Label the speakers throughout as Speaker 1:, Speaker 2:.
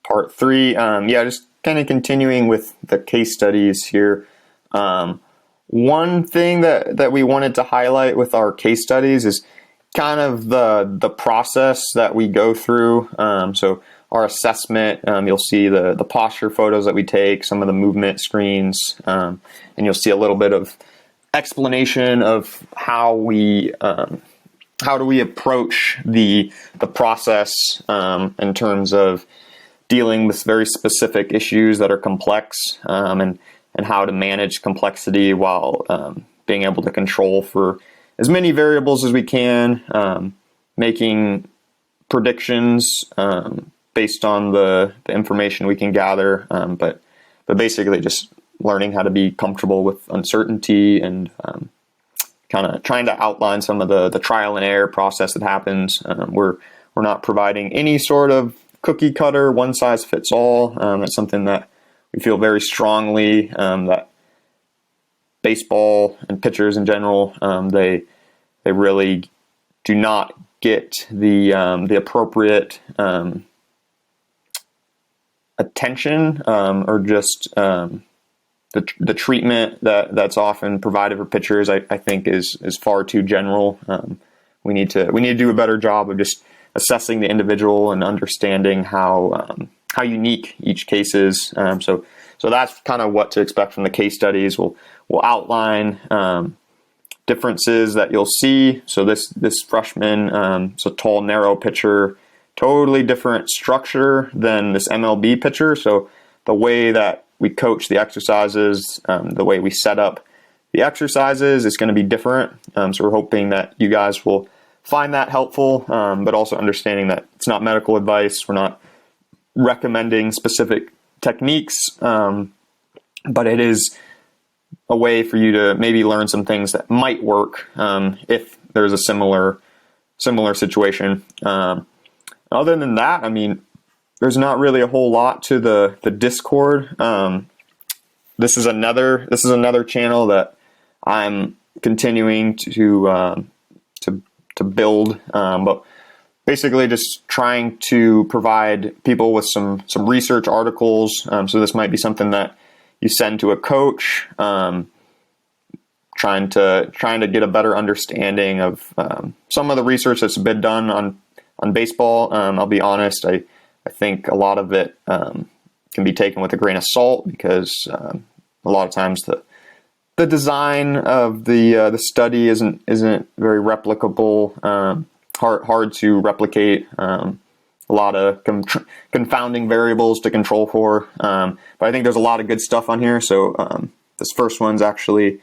Speaker 1: part 3. Yeah, just kind of continuing with the case studies here. One thing that we wanted to highlight with our case studies is kind of the process that we go through. So our assessment, you'll see the posture photos that we take, some of the movement screens, and you'll see a little bit of explanation of how do we approach the process in terms of dealing with very specific issues that are complex, and how to manage complexity while being able to control for as many variables as we can, making predictions based on the information we can gather, but basically just learning how to be comfortable with uncertainty and kind of trying to outline some of the trial and error process that happens. We're not providing any sort of cookie cutter, one size fits all. That's something that we feel very strongly that baseball and pitchers in general, they really do not get the appropriate attention or just the treatment that's often provided for pitchers. I think is far too general. We need to do a better job of just assessing the individual and understanding how unique each case is. So that's kind of what to expect from the case studies. We'll outline differences that you'll see. So this freshman, it's a tall, narrow pitcher, totally different structure than this MLB pitcher. So the way that we coach the exercises, the way we set up the exercises is going to be different. So we're hoping that you guys will find that helpful, but also understanding that it's not medical advice. We're not recommending specific techniques, but it is a way for you to maybe learn some things that might work if there's a similar situation. Other than that, I mean, there's not really a whole lot to the Discord. This is another channel that I'm continuing to build, but basically just trying to provide people with some research articles. So this might be something that you send to a coach, trying to get a better understanding of some of the research that's been done on baseball. I'll be honest, I think a lot of it can be taken with a grain of salt because a lot of times the design of the study isn't very replicable. Hard to replicate. A lot of confounding variables to control for. But I think there's a lot of good stuff on here. So this first one's actually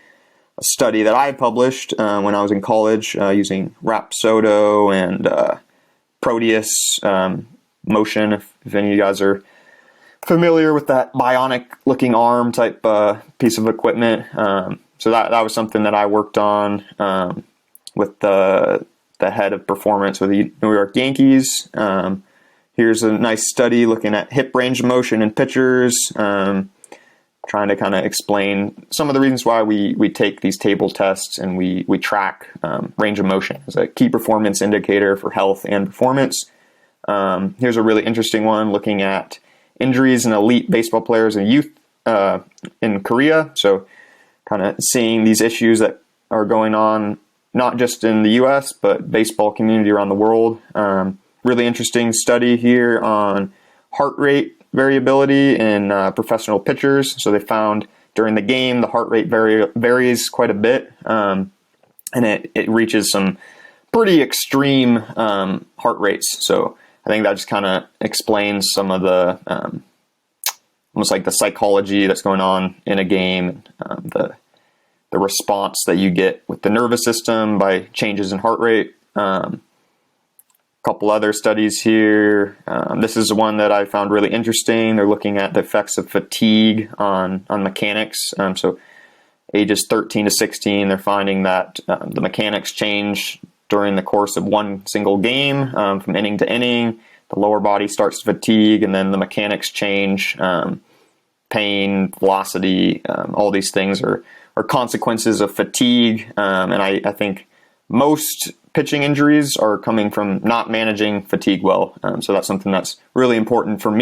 Speaker 1: a study that I published when I was in college using Rapsodo and Proteus motion. If any of you guys are familiar with that bionic looking arm type piece of equipment. So that was something that I worked on with the head of performance with the New York Yankees. Here's a nice study looking at hip range of motion in pitchers, trying to kind of explain some of the reasons why we take these table tests and we track range of motion as a key performance indicator for health and performance. Here's a really interesting one looking at injuries in elite baseball players and youth in Korea. So kind of seeing these issues that are going on not just in the U.S., but baseball community around the world. Really interesting study here on heart rate variability in professional pitchers. So they found during the game, the heart rate varies quite a bit, and it reaches some pretty extreme heart rates. So I think that just kind of explains some of the almost like the psychology that's going on in a game, the response that you get with the nervous system by changes in heart rate. Couple other studies here. This is one that I found really interesting. They're looking at the effects of fatigue on mechanics. So ages 13 to 16, they're finding that the mechanics change during the course of one single game, from inning to inning. The lower body starts to fatigue, and then the mechanics change. Pain, velocity, all these things are consequences of fatigue. And I think most pitching injuries are coming from not managing fatigue well. So that's something that's really important for me.